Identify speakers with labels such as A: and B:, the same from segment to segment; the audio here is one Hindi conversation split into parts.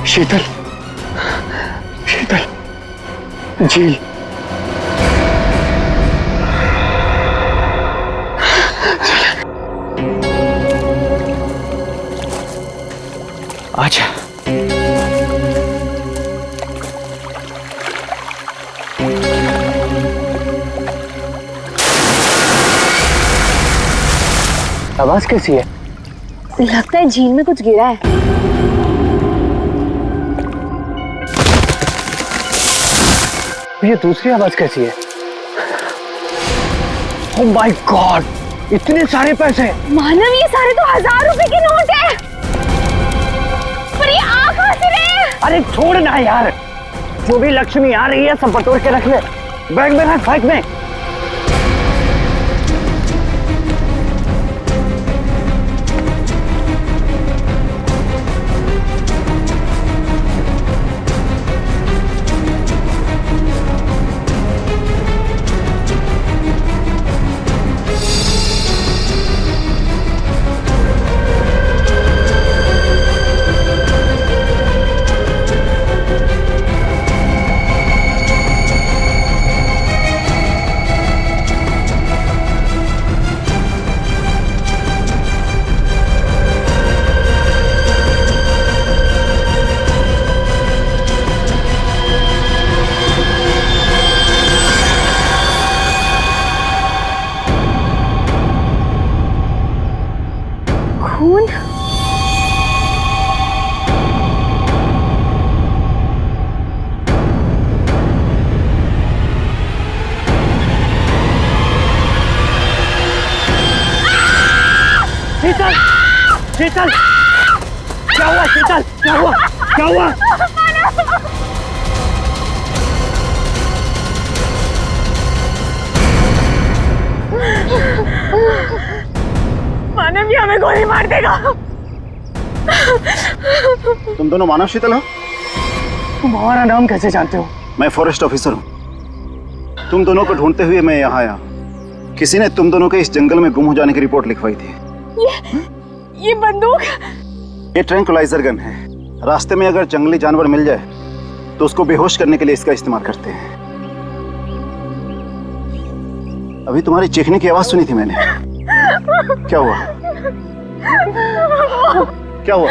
A: शीतल, शीतल, झील। आजा। आवाज कैसी है?
B: लगता है झील में कुछ गिरा है।
A: ये दूसरी आवाज कैसी है? ओह माय गॉड, इतने सारे पैसे।
B: मानव, ये सारे तो 1000 रुपए के नोट है। पर ये आ कहां से रहे हैं?
A: अरे छोड़ ना यार, जो भी लक्ष्मी आ रही है सब बटोर के रख ले। बैग में रख, बैग में।
B: खून।
A: शीतल, शीतल, क्या हुआ? शीतल, क्या हुआ? क्या हुआ?
B: मानव, ये हमें गोली मार देगा।
C: तुम दोनों मानव शीतल हो?
A: तुम हमारा नाम कैसे जानते हो?
C: मैं फॉरेस्ट ऑफिसर हूँ। तुम दोनों को ढूंढते हुए मैं यहाँ आया। किसी ने तुम दोनों के इस जंगल में गुम हो जाने की रिपोर्ट लिखवाई थी।
B: ये बंदूक?
C: ये ट्रैंक्विलाइजर गन है। रास्ते में अगर जंगली जानवर मिल जाए तो उसको बेहोश करने के लिए इसका इस्तेमाल करते हैं। अभी तुम्हारी चीखने की आवाज सुनी थी मैंने। क्या हुआ? क्या हुआ?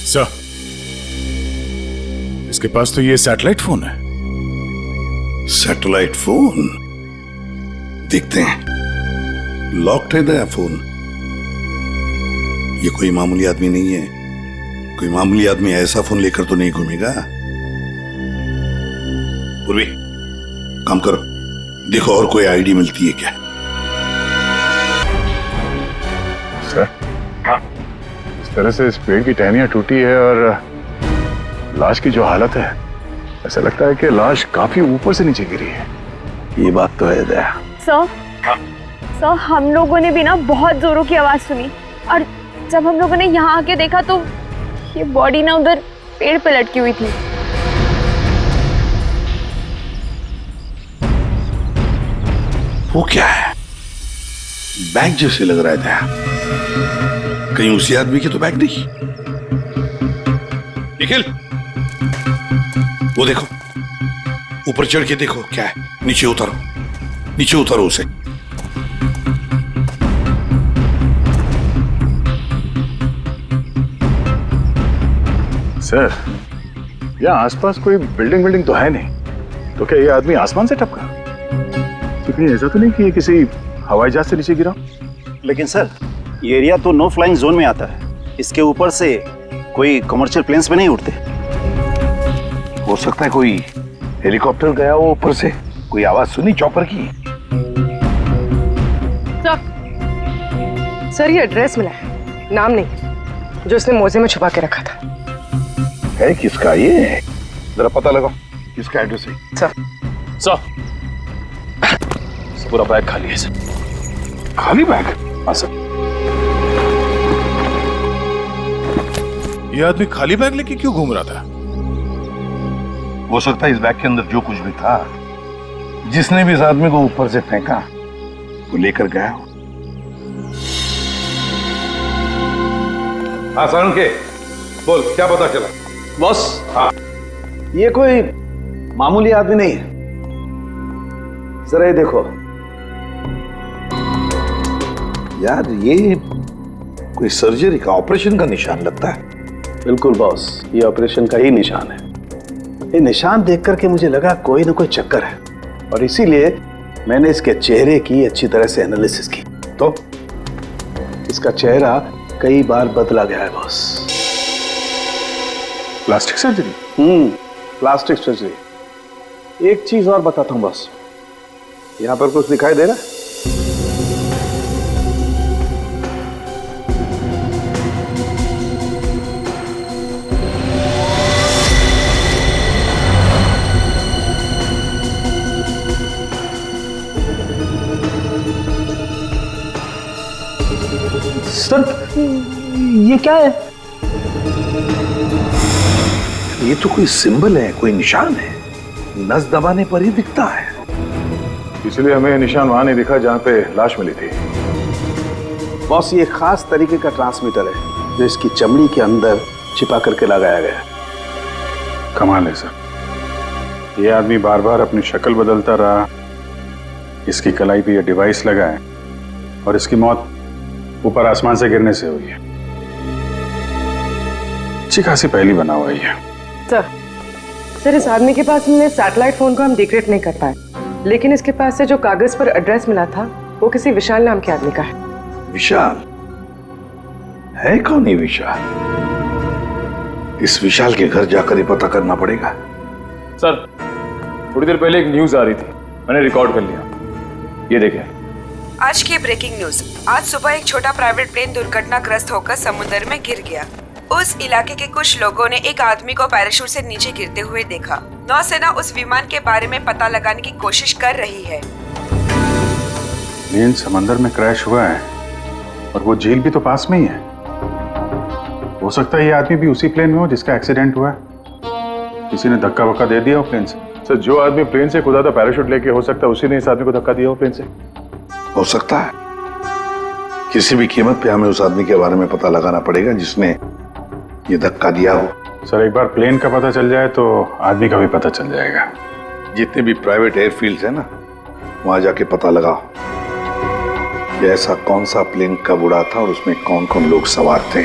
D: सर, इसके पास तो ये सैटेलाइट फोन है।
E: Satellite phone? देखते हैं। लॉक्ड है नया फोन। ये कोई मामूली आदमी नहीं है। कोई मामूली आदमी ऐसा फोन लेकर तो नहीं घूमेगा। पूर्वी, काम करो, देखो और कोई आईडी मिलती है क्या।
D: सर, इस तरह से इस पेड़ की टहनियां टूटी है और लाश की जो हालत है, ऐसा लगता है कि लाश काफी ऊपर से नीचे गिरी है।
E: ये बात तो है दया।
B: सर, हम लोगों ने भी ना बहुत जोरों की आवाज सुनी और जब हम लोगों ने यहाँ आके देखा तो ये बॉडी ना उधर पेड़ पे लटकी हुई थी।
E: वो क्या है? बैग जैसे लग रहा है दया। कहीं उसी आदमी के तो बैग नहीं। निखिल, वो देखो, ऊपर चढ़ के देखो क्या है। नीचे उतारो, नीचे उतारो उसे।
D: सर, यहाँ आसपास कोई बिल्डिंग तो है नहीं, तो क्या ये आदमी आसमान से टपका? तो कहीं ऐसा तो नहीं कि ये किसी हवाई जहाज से नीचे गिरा?
C: लेकिन सर, ये एरिया तो नो फ्लाइंग जोन में आता है। इसके ऊपर से कोई कमर्शियल प्लेन्स पे नहीं उड़ते।
E: हो सकता है कोई हेलीकॉप्टर गया हो ऊपर से, कोई आवाज सुनी चॉपर की?
F: सर ये एड्रेस मिला है, नाम नहीं, जो इसने मोजे में छुपा के रखा था।
E: है किसका ये? जरा पता लगाओ किसका एड्रेस है।
F: सर
G: पूरा बैग खाली है सर।
E: खाली बैग?
G: हाँ सर। ये आदमी खाली बैग लेके क्यों घूम रहा था?
E: हो सकता है इस बैग के अंदर जो कुछ भी था, जिसने भी इस आदमी को ऊपर से फेंका, वो लेकर गया हो। हाँ सारण के, बोल क्या पता चला?
C: बॉस,
E: हाँ
C: ये कोई मामूली आदमी नहीं है। जरा ये देखो
E: यार, ये कोई सर्जरी का, ऑपरेशन का निशान लगता है।
C: बिल्कुल बॉस, ये ऑपरेशन का ही निशान है। ये निशान देख करके मुझे लगा कोई ना कोई चक्कर है, और इसीलिए मैंने इसके चेहरे की अच्छी तरह से एनालिसिस की, तो इसका चेहरा कई बार बदला गया है boss.
D: Plastic surgery?
C: Plastic surgery. एक चीज और बताता हूं बॉस, यहां पर कुछ दिखाई दे रहा है? सर ये क्या है?
E: ये तो कोई सिंबल है, कोई निशान है, नस दबाने पर ही दिखता है।
D: इसलिए हमें निशान वहां नहीं दिखा जहां पे लाश मिली थी।
C: बॉस, ये खास तरीके का ट्रांसमीटर है जो इसकी चमड़ी के अंदर छिपा करके लगाया गया है।
D: कमाल है सर, ये आदमी बार बार अपनी शक्ल बदलता रहा, इसकी कलाई पे ये डिवाइस लगा है, और इसकी मौत ऊपर आसमान से गिरने से हुई है। अच्छी खासी पहली बना हुआ है।
F: सर इस आदमी के पास हमने सैटेलाइट फोन को हम डिक्रिप्ट नहीं कर पाए, लेकिन इसके पास से जो कागज पर एड्रेस मिला था वो किसी विशाल नाम के आदमी का है।
E: विशाल? है कौन ये विशाल? इस विशाल के घर जाकर ही पता करना पड़ेगा।
G: सर थोड़ी देर पहले एक न्यूज आ रही थी, मैंने रिकॉर्ड कर लिया, ये देखें।
H: आज की ब्रेकिंग न्यूज। आज सुबह एक छोटा प्राइवेट प्लेन दुर्घटनाग्रस्त होकर समुद्र में गिर गया। उस इलाके के कुछ लोगों ने एक आदमी को पैराशूट से नीचे गिरते हुए देखा। नौसेना उस विमान के बारे में पता लगाने की कोशिश कर रही है।
D: प्लेन समंदर में क्रैश हुआ है और वो झील भी तो पास में ही है। हो सकता है ये आदमी भी उसी प्लेन में हो जिसका एक्सीडेंट हुआ है। किसी ने धक्का वक्का दे दिया हो प्लेन से। सर जो आदमी प्लेन से कूदा था पैराशूट लेके, हो सकता है उसी ने इस आदमी को धक्का दिया हो प्लेन से।
E: हो सकता है। किसी भी कीमत पे हमें उस आदमी के बारे में पता लगाना पड़ेगा जिसने ये धक्का दिया हो।
D: सर एक बार प्लेन का पता चल जाए तो आदमी का भी पता चल जाएगा।
E: जितने भी प्राइवेट एयरफील्ड्स है ना, वहां जाके पता लगाओ कि ऐसा कौन सा प्लेन कब उड़ा था और उसमें कौन कौन लोग सवार थे।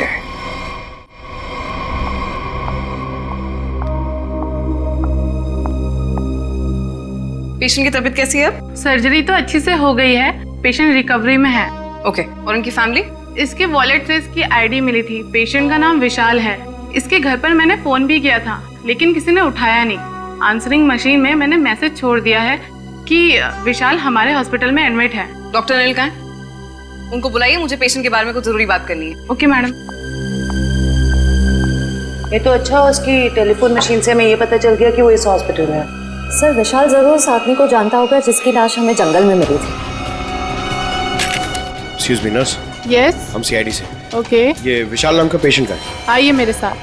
H: पेशेंट की तबीयत कैसी है अब?
I: सर्जरी तो अच्छी से हो गई है, पेशेंट रिकवरी में है।
H: ओके, और उनकी फैमिली?
I: इसके वॉलेट से इसकी आईडी मिली थी। पेशेंट का नाम विशाल है। इसके घर पर मैंने फोन भी किया था लेकिन किसी ने उठाया नहीं। आंसरिंग मशीन में मैंने मैसेज छोड़ दिया है कि विशाल हमारे हॉस्पिटल में एडमिट है।
H: डॉक्टर अनिल कहाँ है? उनको बुलाइए, मुझे पेशेंट के बारे में कुछ जरूरी बात करनी है।
I: Okay madam.
J: ये तो अच्छा हो, उसकी टेलीफोन मशीन से हमें ये पता चल गया कि वो इस हॉस्पिटल में है।
B: सर विशाल जरूर उस आदमी को जानता होगा जिसकी लाश हमें जंगल में मिली थी।
G: Excuse me nurse.
I: यस।
G: हम सीआईडी से।
I: ओके।
G: ये विशाल नाम का पेशेंट का है।
I: आइए मेरे साथ।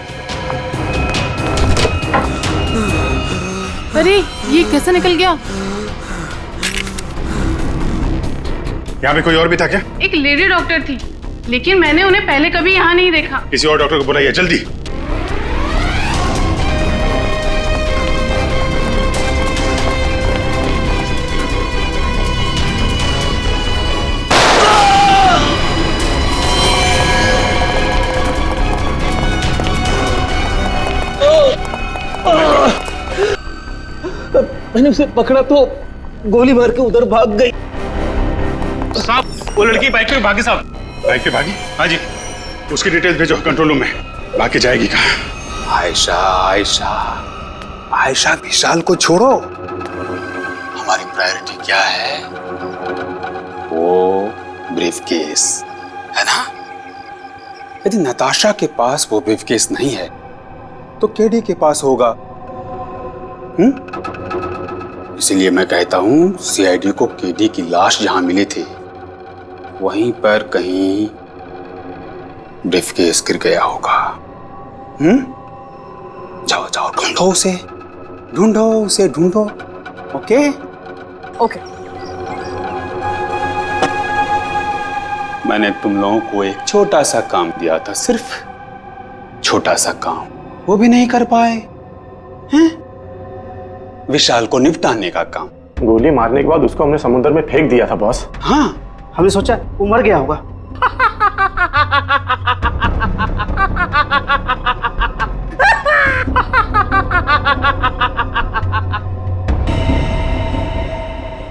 I: अरे ये कैसे निकल गया?
D: यहाँ पे कोई और भी था क्या?
I: एक लेडी डॉक्टर थी लेकिन मैंने उन्हें पहले कभी यहाँ नहीं देखा।
D: किसी और डॉक्टर को बुलाइए जल्दी।
A: मैंने उसे पकड़ा तो गोली मार के उधर भाग गई।
D: साहब वो लड़की बाइक पे भागी साहब। बाइक पे भागी? हाँ जी। उसकी डिटेल्स भेजो कंट्रोल रूम में। बाकी जाएगी कहाँ?
G: आयशा, आयशा
K: आयशा विशाल को छोड़ो, हमारी प्रायोरिटी क्या है? वो ब्रीफकेस है ना? यदि नताशा के पास वो ब्रीफकेस नहीं है तो केडी के पास होगा। इसीलिए मैं कहता हूं सीआईडी को केडी की लाश जहां मिली थी वहीं पर कहीं ब्रीफकेस गिर गया होगा। जाओ जाओ, ढूंढो उसे, ढूंढो उसे, ढूंढो। Okay
F: okay.
K: मैंने तुम लोगों को एक छोटा सा काम दिया था, सिर्फ छोटा सा काम, वो भी नहीं कर पाए हैं? विशाल को निपटाने का काम।
L: गोली मारने के बाद उसको हमने समुद्र में फेंक दिया था बॉस।
K: हाँ,
A: हमने सोचा वो मर गया होगा।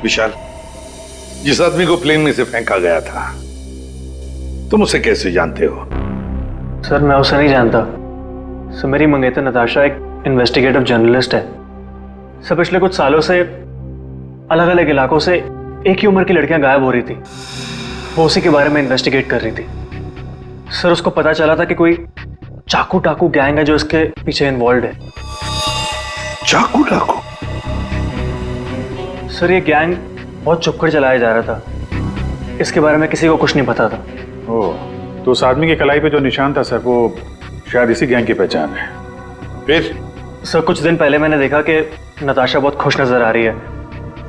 E: विशाल, जिस आदमी को प्लेन में से फेंका गया था तुम उसे कैसे जानते हो?
L: सर मैं उसे नहीं जानता सर। मेरी मंगेतर नताशा एक इन्वेस्टिगेटिव जर्नलिस्ट है सर। पिछले कुछ सालों से अलग अलग इलाकों से एक ही उम्र की लड़कियां गायब हो रही थी। वो उसी के बारे में इन्वेस्टिगेट कर रही थी सर। उसको पता चला था कि कोई चाकू टाकू गैंग है जो इसके पीछे इन्वॉल्व है।
E: चाकू टाकू?
L: सर ये गैंग बहुत चुप कर चलाया जा रहा था, इसके बारे में किसी को कुछ नहीं पता था।
D: ओह, तो उस आदमी की कलाई पे जो निशान था सर, वो शायद इसी गैंग की पहचान है।
E: फिर?
L: सर कुछ दिन पहले मैंने देखा कि नताशा बहुत खुश नजर आ रही है,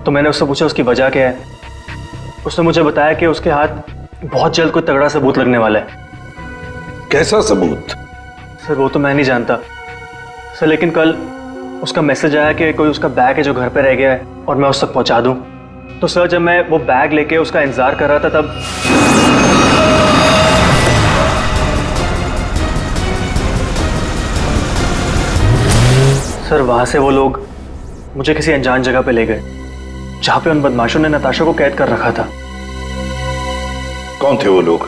L: तो मैंने उससे पूछा उसकी वजह क्या है। उसने मुझे बताया कि उसके हाथ बहुत जल्द कोई तगड़ा सबूत लगने वाला है।
E: कैसा सबूत?
L: सर वो तो मैं नहीं जानता सर, लेकिन कल उसका मैसेज आया कि कोई उसका बैग है जो घर पे रह गया है और मैं उस तक पहुंचा दूं। तो सर जब मैं वो बैग लेके उसका इंतजार कर रहा था तब सर वहां से वो लोग मुझे किसी अनजान जगह पे ले गए जहां पे उन बदमाशों ने नताशा को कैद कर रखा था।
E: कौन थे वो लोग?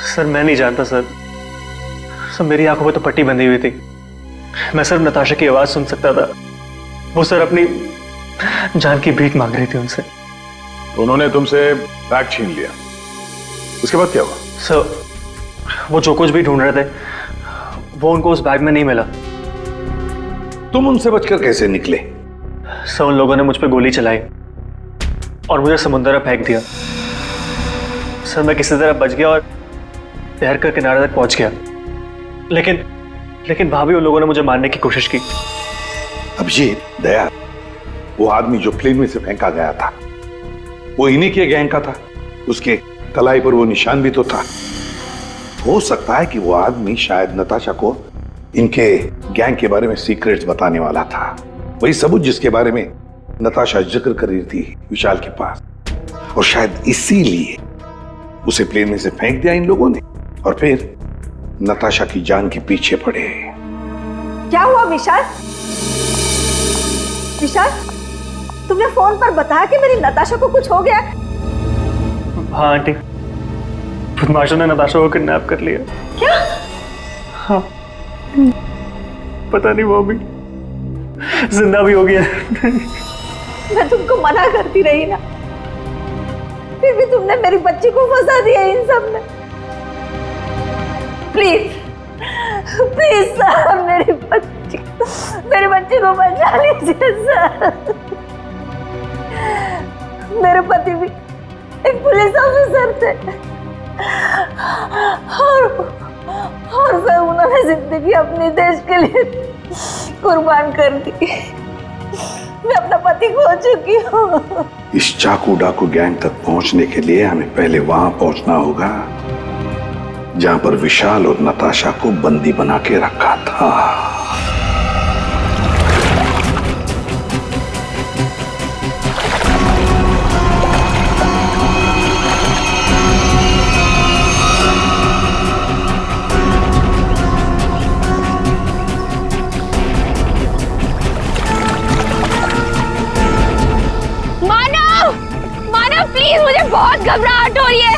L: सर मैं नहीं जानता सर। सर मेरी आंखों पे तो पट्टी बंधी हुई थी, मैं सिर्फ नताशा की आवाज सुन सकता था। वो सर अपनी जान की भीख मांग रही थी उनसे।
D: तो उन्होंने तुमसे बैग छीन लिया, उसके बाद क्या हुआ?
L: सर वो जो कुछ भी ढूंढ रहे थे वो उनको उस बैग में नहीं मिला।
E: तुम उनसे बचकर कैसे निकले?
L: सर उन लोगों ने मुझ पर गोली चलाई और मुझे समुद्र में फेंक दिया। सर मैं किसी तरह बच गया और तैरकर किनारे तक पहुंच गया, लेकिन वहां भी उन लोगों ने मुझे मारने की कोशिश की।
E: अभिजीत, दया, वो आदमी जो प्लेन में से फेंका गया था वो इन्हीं के गैंग का था। उसके कलाई पर वो निशान भी तो था। हो सकता है कि वो आदमी शायद नताशा को इनके गैंग के बारे में सीक्रेट्स बताने वाला था, वही सबूत जिसके बारे में नताशा जिक्र कर रही थी विशाल के पास। और शायद इसीलिए उसे प्लेन में से फेंक दिया इन लोगों ने और फिर नताशा की जान के पीछे पड़े।
M: क्या हुआ विशाल? विशाल, तुमने फोन पर बताया कि मेरी नताशा को कुछ हो गया?
L: हाँ आंटी, बदमाशों ने नताशा को किडनैप कर लिया।
M: क्या?
L: हाँ, पता नहीं वो भी जिंदा भी हो गया।
M: मैं तुमको मना करती रही ना, फिर भी तुमने मेरी बच्ची को फंसा दिया इन सब में। प्लीज प्लीज सर, मेरी बच्ची को बचा लीजिए सर। मेरे पति भी एक पुलिस ऑफिसर थे और सर उन्होंने जिंदगी अपने देश के लिए कुर्बान कर दी। मैं अपना पति खो चुकी हूँ।
E: इस चाकू डाकू गैंग तक पहुंचने के लिए हमें पहले वहां पहुंचना होगा जहां पर विशाल और नताशा को बंदी बना के रखा था।
B: मानव प्लीज, मुझे बहुत घबराहट हो रही है।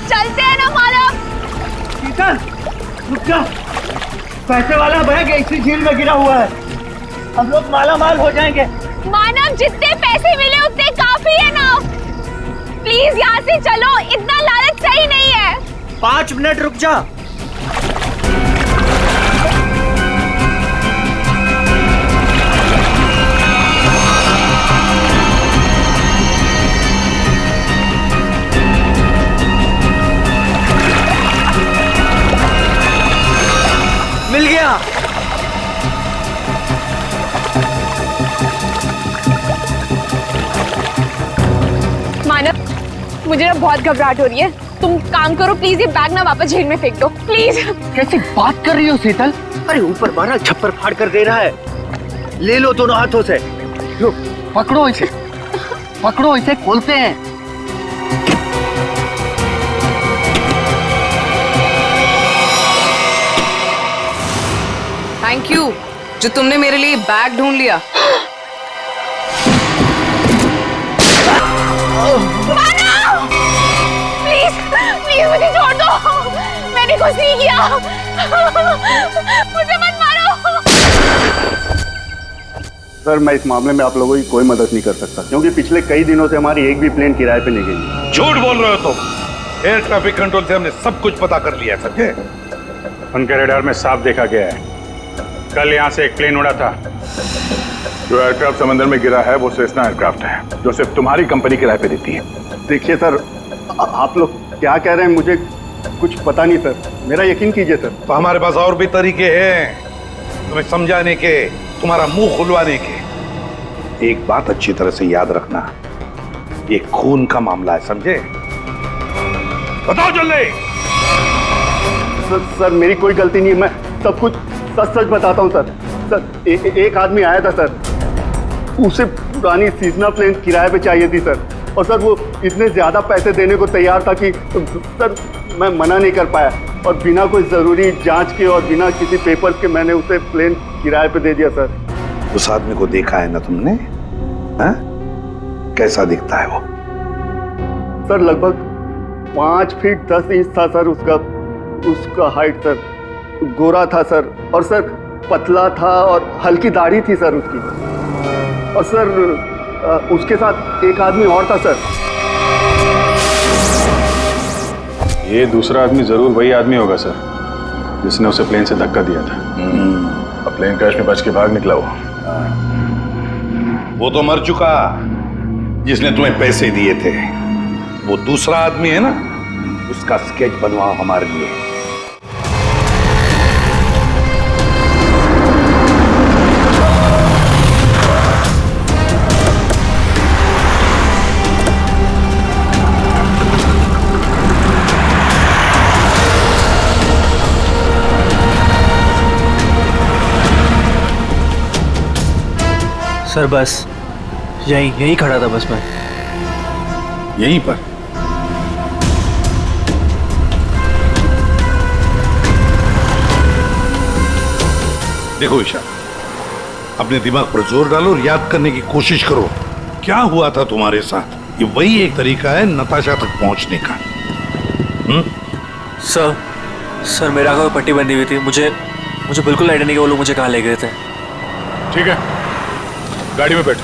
B: चलते हैं ना मानव।
A: रुक जा, पैसे वाला बैग इसी झील में गिरा हुआ है। हम लोग माला माल हो जाएंगे।
B: मानव, जितने पैसे मिले उतने काफी है ना। प्लीज यहाँ से चलो, इतना लालच सही नहीं है।
A: 5 मिनट रुक जा। मिल गया।
B: मानव, मुझे ना बहुत घबराहट हो रही है। तुम काम करो प्लीज, ये बैग ना वापस झील में फेंक दो प्लीज।
A: कैसी बात कर रही हो शीतल? अरे ऊपर मारा छप्पर फाड़ कर दे रहा है। ले लो दोनों हाथों से। लो, पकड़ो इसे, पकड़ो इसे, खोलते हैं।
J: थैंक यू जो तुमने मेरे लिए बैग ढूंढ लिया।
B: प्लीज प्लीज मुझे छोड़ दो, मैंने कुछ नहीं किया। मुझे मत मारो।
N: सर, मैं इस मामले में आप लोगों की कोई मदद नहीं कर सकता, क्योंकि पिछले कई दिनों से हमारी एक भी प्लेन किराए पे नहीं गई।
E: झूठ बोल रहे हो तुम। एयर ट्रैफिक कंट्रोल से हमने सब कुछ पता कर लिया, समझे?
D: उनके रडार में साफ देखा गया है। कल यहाँ से एक प्लेन उड़ा था। जो एयरक्राफ्ट समंदर में गिरा है वो सेस्ना एयरक्राफ्ट है, जो सिर्फ तुम्हारी कंपनी किराए पे देती है।
N: देखिए सर, आप लोग क्या कह रहे हैं, मुझे कुछ पता नहीं सर, मेरा यकीन कीजिए सर।
E: तो हमारे पास और भी तरीके हैं तुम्हें समझाने के, तुम्हारा मुंह खुलवाने के। एक बात अच्छी तरह से याद रखना, ये खून का मामला है, समझे? बताओ जल्दी।
N: सर मेरी कोई गलती नहीं है, मैं सब कुछ सच सच बताता हूँ सर। सर एक आदमी आया था सर, उसे पुरानी सीजनल प्लेन किराए पे चाहिए थी सर, और सर वो इतने ज़्यादा पैसे देने को तैयार था कि सर मैं मना नहीं कर पाया, और बिना कोई ज़रूरी जांच के और बिना किसी पेपर्स के मैंने उसे प्लेन किराए पे दे दिया सर।
E: उस आदमी को देखा है ना तुमने? हाँ? कैसा दिखता है वो?
N: सर लगभग 5 फीट 10 इंच था सर उसका हाइट सर, गोरा था सर, और सर पतला था और हल्की दाढ़ी थी सर उसकी, और सर उसके साथ एक आदमी और था सर।
D: ये दूसरा आदमी जरूर वही आदमी होगा सर, जिसने उसे प्लेन से धक्का दिया था। अब प्लेन क्रैश में बच के भाग निकला
E: वो तो मर चुका, जिसने तुम्हें पैसे दिए थे। वो दूसरा आदमी है ना, उसका स्केच बनवाओ हमारे लिए।
L: सर बस यहीं खड़ा था बस मैं।
E: यहीं पर? देखो ईशा, अपने दिमाग पर जोर डालो और याद करने की कोशिश करो, क्या हुआ था तुम्हारे साथ। ये वही एक तरीका है नताशा तक पहुंचने का।
L: सर मेरा आंखों में पट्टी बंधी हुई थी, मुझे बिल्कुल आइडिया नहीं कि वो लोग मुझे कहाँ ले गए थे।
D: ठीक है, गाड़ी में बैठ।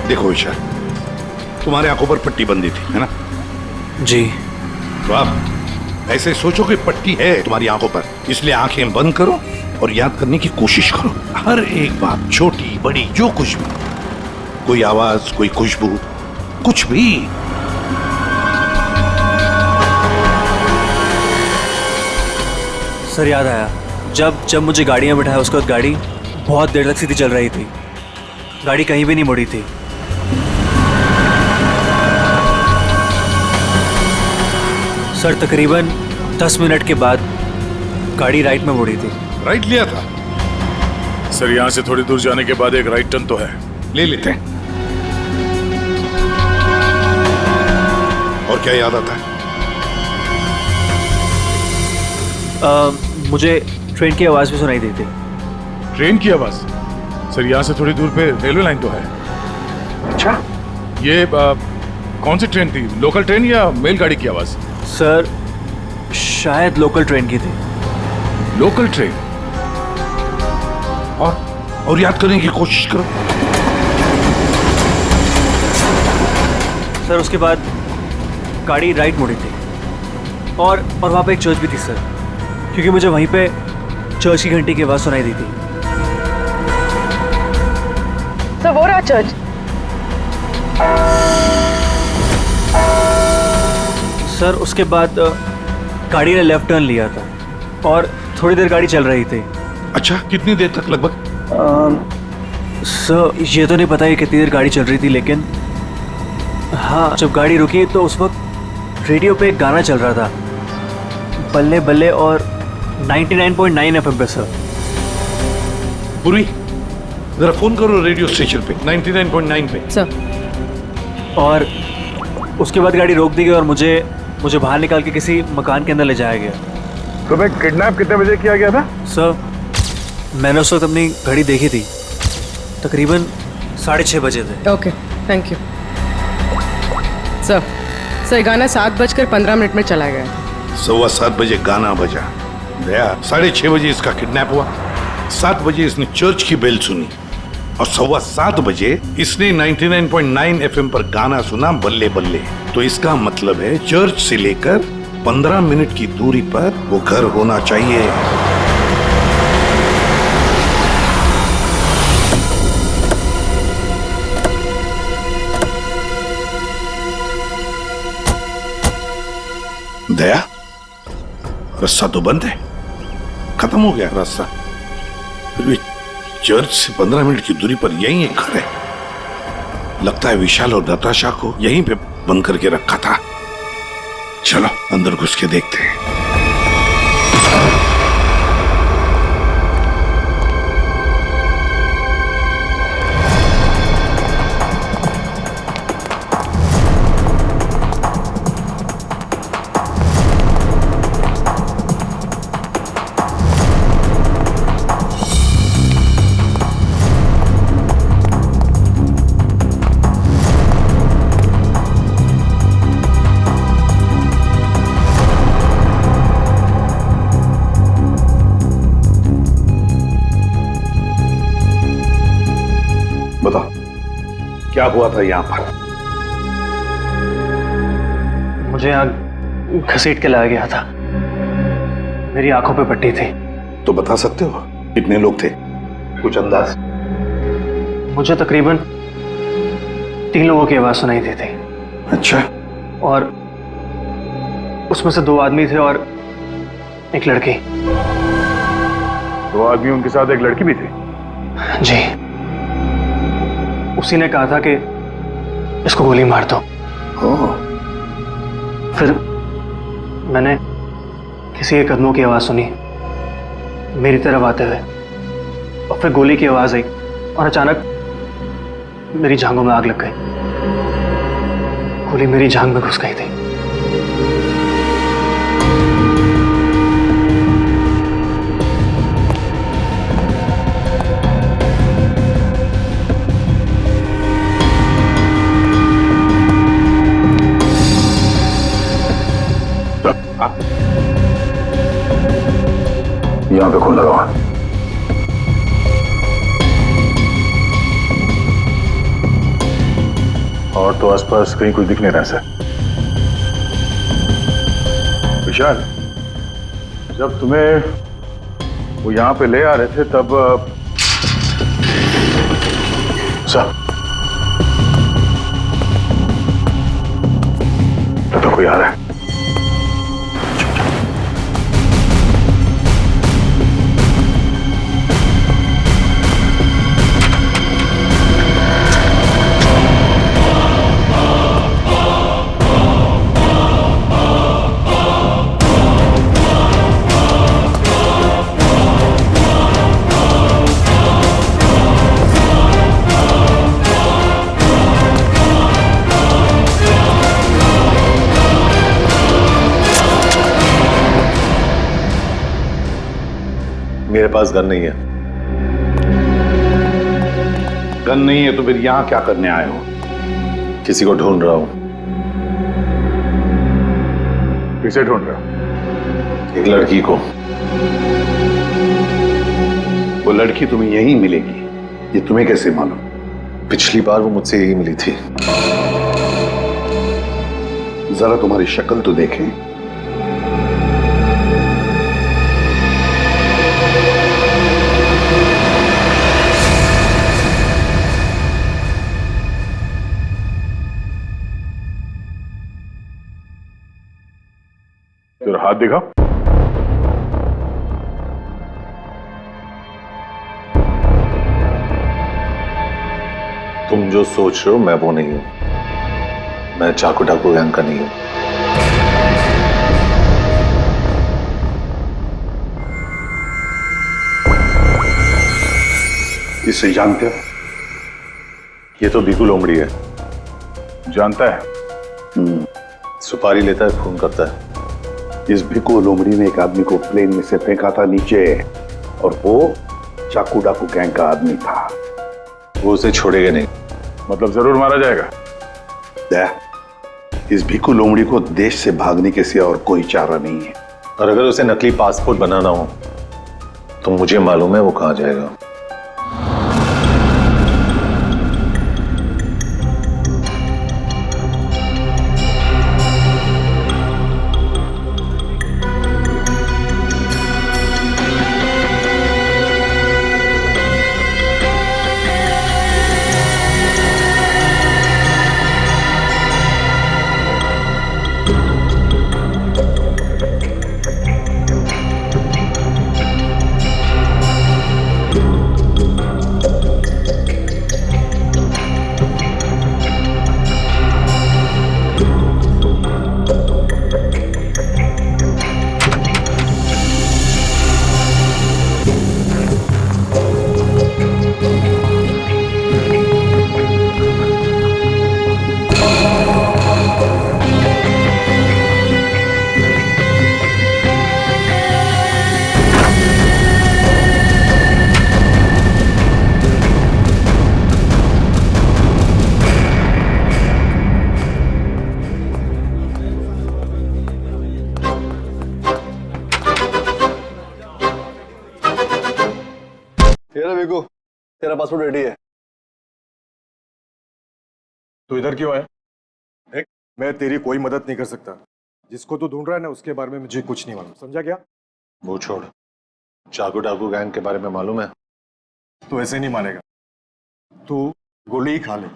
E: देखो ईशा, तुम्हारे आंखों पर पट्टी बंधी थी, है ना?
L: जी।
E: तो आप ऐसे सोचो कि पट्टी है तुम्हारी आंखों पर, इसलिए आंखें बंद करो और याद करने की कोशिश करो। हर एक बात, छोटी बड़ी, जो कुछ भी, कोई आवाज, कोई खुशबू, कुछ भी।
L: सर याद आया, जब मुझे गाड़ी में बिठाया उसके बाद गाड़ी बहुत देर तक सीधी चल रही थी, गाड़ी कहीं भी नहीं मुड़ी थी। सर तकरीबन 10 मिनट के बाद गाड़ी राइट में मुड़ी थी।
E: राइट लिया था?
D: सर यहाँ से थोड़ी दूर जाने के बाद एक राइट टर्न तो है,
E: ले लेते हैं। और क्या याद आता है?
L: मुझे ट्रेन की आवाज़ भी सुनाई दी थी।
D: ट्रेन की आवाज़? सर यहाँ से थोड़ी दूर पे रेलवे लाइन तो है।
E: अच्छा,
D: ये कौन सी ट्रेन थी, लोकल ट्रेन या मेल गाड़ी की आवाज़?
L: सर शायद लोकल ट्रेन की थी।
E: Local train? और याद करने की कोशिश करो।
L: सर उसके बाद गाड़ी राइट मुड़ी थी और वहाँ पे एक चर्च भी थी सर, क्योंकि मुझे वहीं पे चर्च की घंटी की आवाज़ सुनाई दी थी।
F: सर वो रहा चर्च।
L: सर उसके बाद गाड़ी ने लेफ्ट टर्न लिया था और थोड़ी देर गाड़ी चल रही थी।
E: अच्छा, कितनी देर तक लगभग?
L: सर ये तो नहीं पता है कितनी देर गाड़ी चल रही थी, लेकिन हाँ जब गाड़ी रुकी तो उस वक्त रेडियो पे एक गाना चल रहा था, बल्ले बल्ले, और 99.9 FM पे सर।
E: पूरी जरा फोन करो रेडियो स्टेशन पे 99.9 पे।
F: सर।
L: और उसके बाद गाड़ी रोक दी गई और मुझे बाहर निकाल के किसी मकान के अंदर ले जाया गया।
D: तुम्हें किडनैप कितने बजे किया गया था?
L: सर मैंने उस वक्त अपनी घड़ी देखी थी, तकरीबन 6:30 बजे थे।
F: Okay thank you sir. गाना 7:15 में चला गया।
E: 7:15 बजे गाना बजा। दया 6:30 बजे इसका किडनैप हुआ, 7 बजे इसने चर्च की बेल सुनी और 7:15 बजे इसने 99.9 FM पर गाना सुना बल्ले बल्ले। तो इसका मतलब है चर्च से लेकर 15 मिनट की दूरी पर वो घर होना चाहिए। दया रास्ता तो बंद है, खत्म हो गया रास्ता, फिर भी चर्च से 15 मिनट की दूरी पर यही एक घर है। लगता है विशाल और नताशा को यहीं पे बंद करके रखा था। चलो अंदर घुस के देखते हैं। बताओ क्या हुआ था यहाँ पर?
L: मुझे यहाँ घसीट के लाया गया था, मेरी आंखों पे पट्टी थी।
E: तो बता सकते हो कितने लोग थे, कुछ अंदाज?
L: मुझे तकरीबन 3 लोगों की आवाज सुनाई दी थी।
E: अच्छा।
L: और उसमें से 2 आदमी थे और एक लड़की।
D: 2 आदमी, उनके साथ एक लड़की भी थी?
L: जी। उसी ने कहा था कि इसको गोली मार दो। फिर मैंने किसी के कदमों की आवाज सुनी मेरी तरफ आते हुए, और फिर गोली की आवाज आई और अचानक मेरी जांघों में आग लग गई। गोली मेरी जांघ में घुस गई थी।
D: यहाँ पे खून लगा हुआ। और तो आसपास कहीं कुछ दिख नहीं रहा सर। विशाल, जब तुम्हें वो यहाँ पे ले आ रहे थे तब सर तो कोई आ रहा है।
E: मेरे पास गन नहीं है। गन नहीं है तो फिर यहां क्या करने आए हो?
D: किसी को ढूंढ रहा हूं। किसे ढूंढ रहा?
E: एक लड़की को। वो लड़की तुम्हें यहीं मिलेगी, ये तुम्हें कैसे मालूम?
O: पिछली बार वो मुझसे यही मिली थी।
E: जरा तुम्हारी शक्ल तो देखें।
D: तेरा हाथ दिखा।
O: तुम जो सोच रहे हो मैं वो नहीं हूं। मैं चाकू डाकू गैंग का नहीं हूं।
E: इसे जानते हो?
O: ये तो भीखू लोमड़ी है।
D: जानता है?
O: सुपारी लेता है, खून करता है।
E: इस भिक्कू लोमड़ी ने एक आदमी को प्लेन में से फेंका था नीचे, और वो चाकू डाकू गैंग का आदमी था।
O: वो उसे छोड़ेगा नहीं।
D: मतलब जरूर मारा जाएगा।
E: इस भिक्कू लोमड़ी को देश से भागने के सिवा और कोई चारा नहीं है।
O: और अगर उसे नकली पासपोर्ट बनाना हो तो मुझे मालूम है वो कहां जाएगा।
N: तेरा पासपोर्ट रेडी है।
P: तू इधर क्यों है? देख, मैं तेरी कोई मदद नहीं कर सकता। जिसको तू ढूंढ रहा है ना, उसके बारे में मुझे कुछ नहीं मालूम। समझा क्या?
O: वो छोड़, चाकू डाकू गैंग के बारे में मालूम है?
P: तू ऐसे नहीं मानेगा। तू गोली ही खा ले।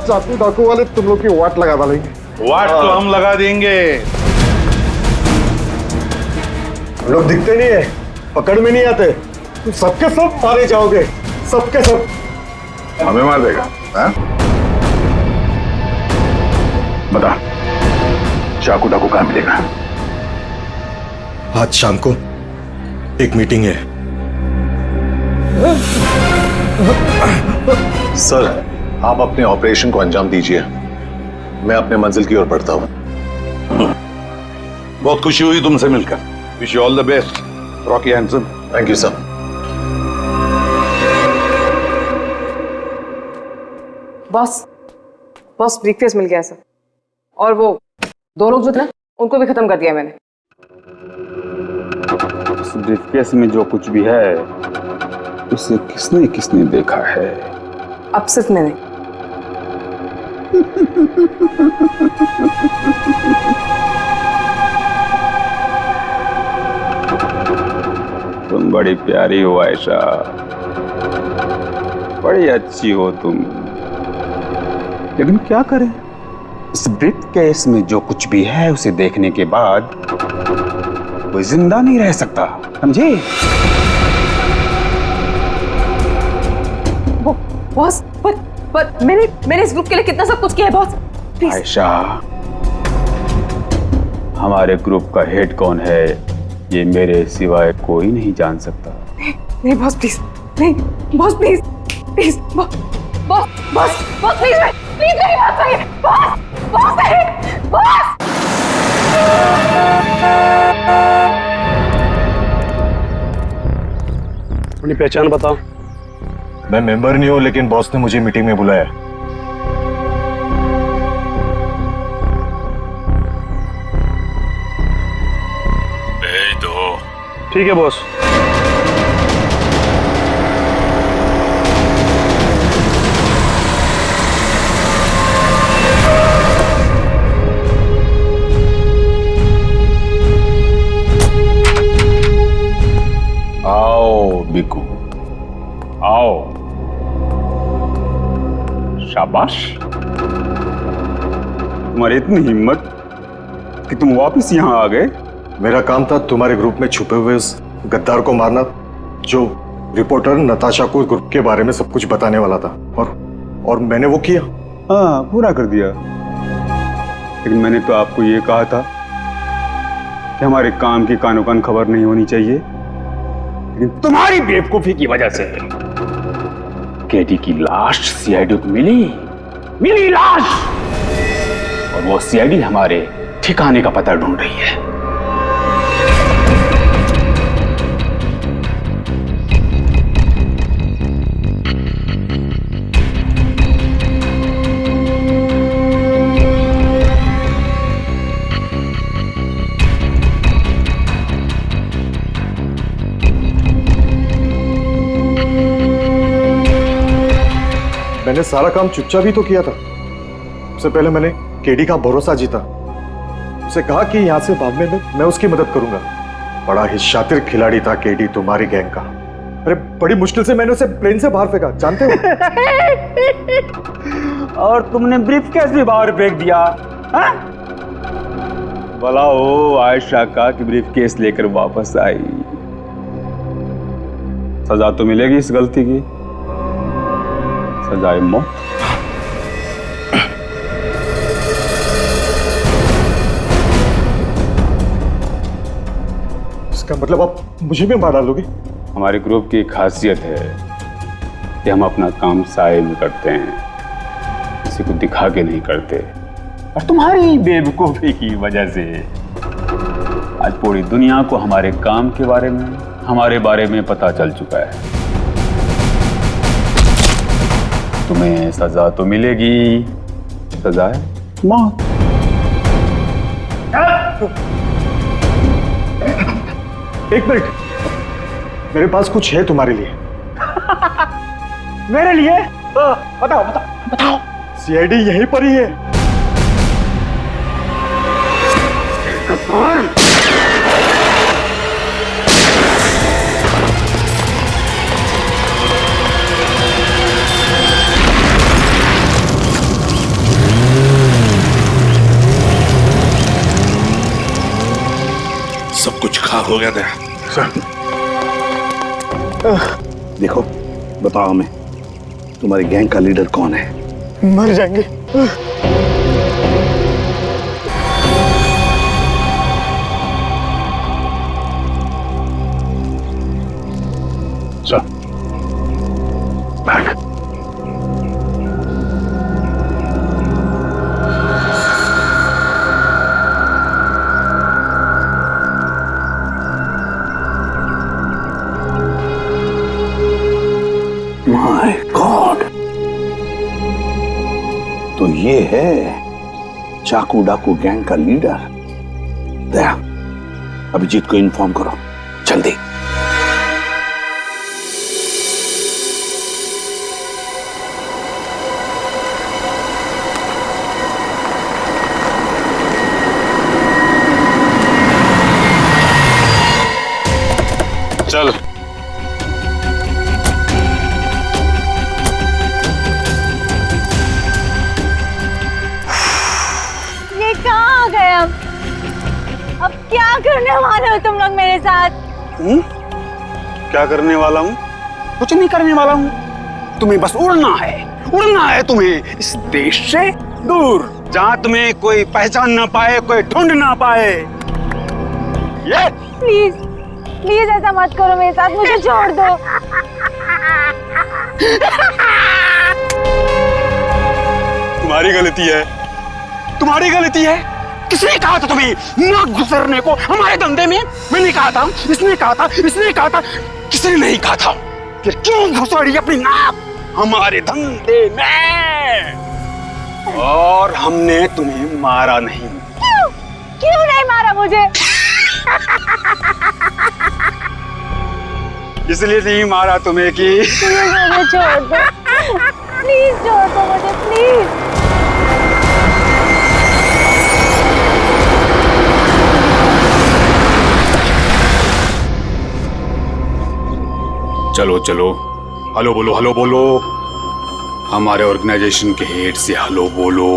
P: चाकू डाकू वाले तुम लोग की वाट लगा डालेंगे।
E: वाट तो हम लगा देंगे।
P: लोग दिखते नहीं है, पकड़ में नहीं आते। तुम सबके सब मारे जाओगे, सबके सब।
D: हमें मार देगा? बता, चाकू डाकू कहां मिलेगा?
P: आज शाम को एक मीटिंग है।
O: सर, आप अपने ऑपरेशन को अंजाम दीजिए। मैं अपने मंजिल की ओर बढ़ता हूं।
E: बहुत खुशी हुई तुमसे मिलकर। Wish you all the best, Rocky handsome.
O: Thank you sir.
F: Boss, briefcase मिल गया सर। और वो दो लोग जो थे ना, उनको भी खत्म कर दिया मैंने।
K: उस ब्रीफकेस में जो कुछ भी है उसे किसने किसने देखा है?
F: अब सिर्फ मैंने।
K: तुम बड़ी प्यारी हो आयशा, बड़ी अच्छी हो तुम। लेकिन क्या करें, इस ब्रीफकेस में जो कुछ भी है उसे देखने के बाद कोई जिंदा नहीं रह सकता, समझे?
F: बॉस, पर मैंने इस ग्रुप के लिए कितना सब कुछ किया है बॉस। प्लीज।
K: आयशा, हमारे ग्रुप का हेड कौन है ये मेरे सिवाय कोई नहीं जान सकता।
F: नहीं बॉस प्लीज, नहीं boss please, please boss please मेरी बात सुनिए। बॉस नहीं, बॉस।
N: अपनी पहचान बताओ।
P: मैं मेंबर नहीं हूं, लेकिन बॉस ने मुझे मीटिंग में बुलाया।
N: ठीक है बॉस।
K: आओ बिकू, आओ। शाबाश, तुम्हारी इतनी हिम्मत कि तुम वापस यहाँ आ गए।
P: मेरा काम था तुम्हारे ग्रुप में छुपे हुए उस गद्दार को मारना, जो रिपोर्टर नताशा को ग्रुप के बारे में सब कुछ बताने वाला था, और मैंने वो किया।
K: हाँ, पूरा कर दिया। लेकिन मैंने तो आपको ये कहा था कि हमारे काम की कानो कान खबर नहीं होनी चाहिए, लेकिन तुम्हारी बेवकूफी की वजह से केटी की लाश सीआईडी को मिली लाश, और वो सीआईडी हमारे ठिकाने का पता ढूंढ रही है।
P: मैंने सारा काम चुपचाप ही तो किया था। सबसे पहले मैंने केडी का भरोसा जीता, उसे कहा कि यहां से भागने में मैं उसकी मदद करूंगा। बड़ा ही शातिर खिलाड़ी था केडी तुम्हारी गैंग का। अरे बड़ी मुश्किल से मैंने उसे प्लेन से बाहर फेंका, जानते हो?
K: और तुमने ब्रीफकेस भी बाहर फेंक दिया। हाँ? भला हो आयशा का कि ब्रीफकेस लेकर वापस आई। सजा तो मिलेगी इस गलती की, सजाए मौत।
P: इसका मतलब आप मुझे भी मार डालोगे?
K: हमारे ग्रुप की खासियत है कि हम अपना काम साए में करते हैं, किसी को दिखा के नहीं करते। और तुम्हारी बेवकूफी की वजह से आज पूरी दुनिया को हमारे काम के बारे में, हमारे बारे में पता चल चुका है। तुम्हें सजा तो मिलेगी, सजा है मौत।
P: एक मिनट, मेरे पास कुछ है तुम्हारे लिए।
K: मेरे लिए? बताओ।
P: सीआईडी यहीं पर ही है।
E: सब कुछ खाक हो गया था।
C: देखो, बताओ हमें, तुम्हारी गैंग का लीडर कौन है?
P: मर जाएंगे।
C: चल, भाग। माय गॉड, तो ये है चाकू डाकू गैंग का लीडर। दया, अभिजीत को इन्फॉर्म करो जल्दी।
K: चल।
M: कहाँ आ गए अब क्या करने वाले हो तुम लोग मेरे साथ?
K: क्या करने वाला हूँ? कुछ नहीं करने वाला हूँ। तुम्हें बस उड़ना है तुम्हें इस देश से दूर, जहाँ तुम्हें कोई पहचान ना पाए, कोई ढूंढ ना पाए। ये
M: प्लीज ऐसा मत करो मेरे साथ, मुझे छोड़ दो।
K: तुम्हारी गलती है। किसने कहा था तुम्हें ना गुजरने को हमारे धंधे में? मैंने कहा था, इसने कहा था, किसने नहीं कहा था? फिर क्यों घुसड़ी अपनी नाक हमारे धंधे में? और हमने तुम्हें मारा नहीं।
M: क्यों नहीं मारा मुझे?
K: इसलिए नहीं मारा तुम्हें कि
M: मुझे छोड़ दो, प्लीज छोड़ दो मुझे, प्लीज।
K: चलो चलो, हेलो बोलो, हेलो बोलो। हमारे ऑर्गेनाइजेशन के हेड से हेलो बोलो।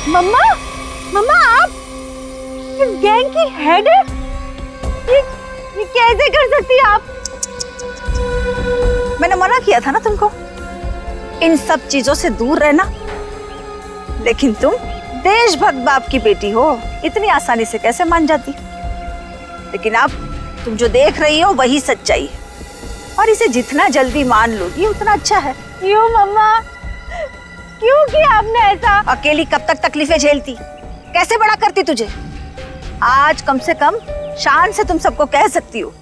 M: मम्मा, मम्मा आप इस गैंग की हेड है? ये कैसे कर सकती है आप? मैंने मना किया था ना तुमको इन सब चीजों से दूर रहना, लेकिन तुम देशभक्त बाप की बेटी हो, इतनी आसानी से कैसे मान जाती? लेकिन अब तुम जो देख रही हो वही सच्चाई है, और इसे जितना जल्दी मान लोगी उतना अच्छा है। क्यों मम्मा, क्यों किया आपने ऐसा? अकेली कब तक तकलीफें झेलती, कैसे बड़ा करती तुझे? आज कम से कम शान से तुम सबको कह सकती हो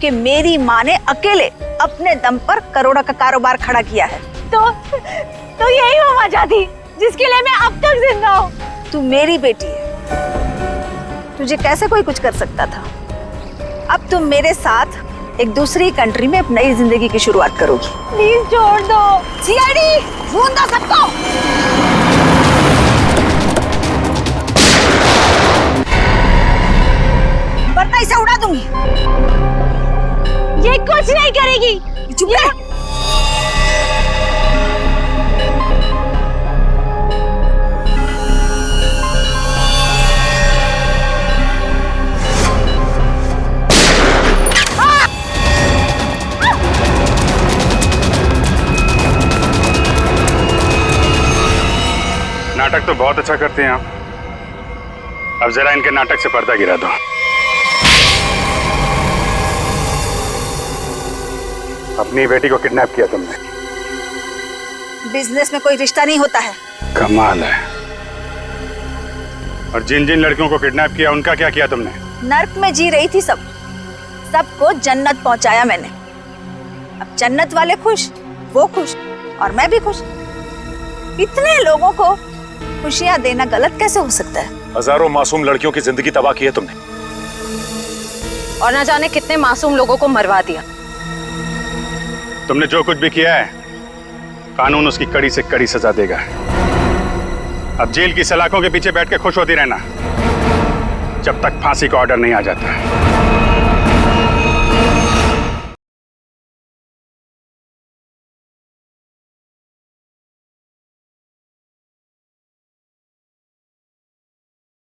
M: कि मेरी माँ ने अकेले अपने दम पर करोड़ों का कारोबार खड़ा किया है। तो यही वो वजह थी जिसके लिए मैं अब तक जिंदा हूँ। तू मेरी बेटी है, तुझे कैसे कोई कुछ कर सकता था? अब तुम मेरे साथ एक दूसरी कंट्री में एक नई जिंदगी की शुरुआत करोगी। प्लीज छोड़ दो। सीआईडी ढूंढ दो सबको। वरना इसे उड़ा दूंगी। ये कुछ नहीं करेगी। चुप रह।
K: नाटक तो बहुत अच्छा करते हैं आप, अब जरा इनके नाटक से पर्दा गिरा दो। अपनी बेटी को किडनैप किया तुमने।
M: बिजनेस में कोई रिश्ता नहीं होता है।
K: कमाल है। और जिन जिन लड़कियों को किडनैप किया उनका क्या किया तुमने?
M: नर्क में जी रही थी सबको जन्नत पहुंचाया मैंने। अब जन्नत वाले खुश, वो खुश और मैं भी खुश। इतने लोगों को खुशियां देना गलत कैसे हो सकता है?
O: हजारों मासूम लड़कियों की जिंदगी तबाह की है तुमने,
J: और न जाने कितने मासूम लोगों को मरवा दिया।
K: तुमने जो कुछ भी किया है, कानून उसकी कड़ी से कड़ी सजा देगा। अब जेल की सलाखों के पीछे बैठ के खुश होती रहना जब तक फांसी का ऑर्डर नहीं आ जाता।